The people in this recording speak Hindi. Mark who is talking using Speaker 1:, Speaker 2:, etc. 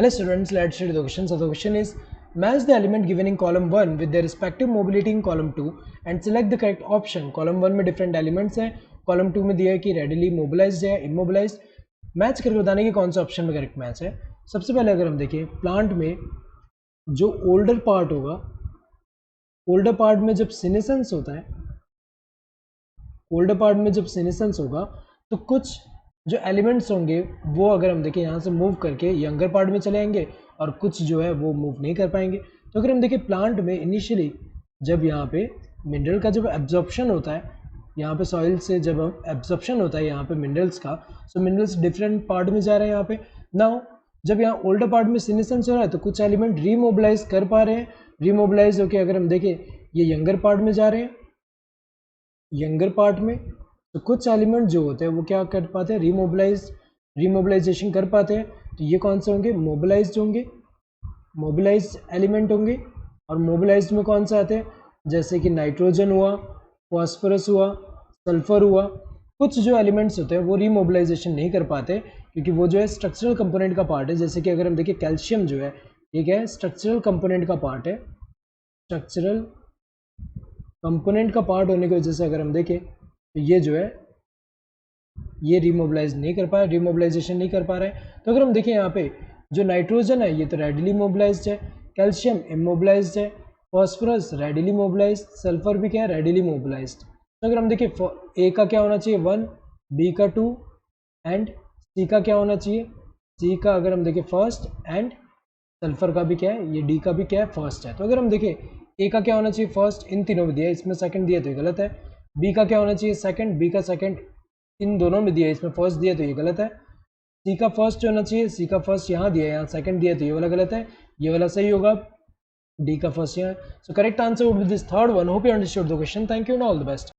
Speaker 1: Hello students, let's read the question. So the question is, match the element given in column 1 with their respective mobility in column 2 and select the correct option. column 1 में different elements है, column 2 में दिया है कि readily mobilized है, immobilized. मैच करके बताने की कौन सा ऑप्शन में करेक्ट मैच है. सबसे पहले अगर हम देखें प्लांट में जो ओल्डर पार्ट होगा, ओल्डर पार्ट में जब सीनेसेंस होता है, ओल्डर पार्ट में जब सीनेसेंस होगा तो कुछ जो एलिमेंट्स होंगे वो अगर हम देखें यहाँ से मूव करके यंगर पार्ट में चले आएंगे और कुछ जो है वो मूव नहीं कर पाएंगे. तो अगर हम देखें प्लांट में इनिशियली जब यहाँ पे मिनरल का जब एब्जॉर्प्शन होता है, यहाँ पे सॉइल से जब एब्जॉर्प्शन होता है यहाँ पे मिनरल्स का, सो मिनरल्स डिफरेंट पार्ट में जा रहे हैं यहाँ पे. नाउ जब यहाँ ओल्डर पार्ट में सीनेसेंस हो रहा है तो कुछ एलिमेंट रीमोबिलाइज कर पा रहे हैं. रीमोबिलाइज होके अगर हम देखें ये यंगर पार्ट में जा रहे हैं, यंगर पार्ट में तो कुछ एलिमेंट जो होते हैं वो क्या कर पाते हैं, रीमोबिलाइजेशन कर पाते हैं. तो ये कौन से होंगे, मोबिलाइज्ड होंगे, मोबिलाइज्ड एलिमेंट होंगे. और मोबिलाइज्ड में कौन से आते हैं, जैसे कि नाइट्रोजन हुआ, फॉस्फोरस हुआ, सल्फर हुआ. कुछ जो एलिमेंट्स होते हैं वो रीमोबिलाइजेशन नहीं कर पाते क्योंकि वो जो है स्ट्रक्चरल कंपोनेंट का पार्ट है. जैसे कि अगर हम देखें कैल्शियम जो है ये क्या है, स्ट्रक्चरल कंपोनेंट का पार्ट है. स्ट्रक्चरल कंपोनेंट का पार्ट होने की वजह से अगर हम देखें तो ये जो है ये रीमोबिलाइज नहीं कर पा रहा, रीमोबिलाइजेशन नहीं कर पा रहा है. तो अगर हम देखें यहाँ पे जो नाइट्रोजन है ये तो रेडिली मोबिलाइज्ड है, कैल्शियम इमोबिलाइज्ड है, फॉस्फोरस रेडिली मोबिलाइज्ड, सल्फर भी क्या है, रेडिली मोबिलाइज्ड. तो अगर हम देखें ए का क्या होना चाहिए 1, बी का 2 एंड सी का क्या होना चाहिए, सी का अगर हम देखें फर्स्ट एंड सल्फर का भी क्या है, ये डी का भी क्या है फर्स्ट है. तो अगर हम देखें ए का क्या होना चाहिए फर्स्ट, इन तीनों में दिया है, इसमें सेकंड दिया तो ये गलत है. बी का क्या होना चाहिए सेकंड, बी का सेकंड इन दोनों में दिया है, इसमें फर्स्ट दिया तो ये गलत है. सी का फर्स्ट होना चाहिए, सी का फर्स्ट यहाँ दिया है, यहाँ सेकंड दिया तो ये वाला गलत है, ये वाला सही होगा, डी का फर्स्ट यहाँ. So correct answer would be this third one. Hope you understood the question. Thank you and all the best.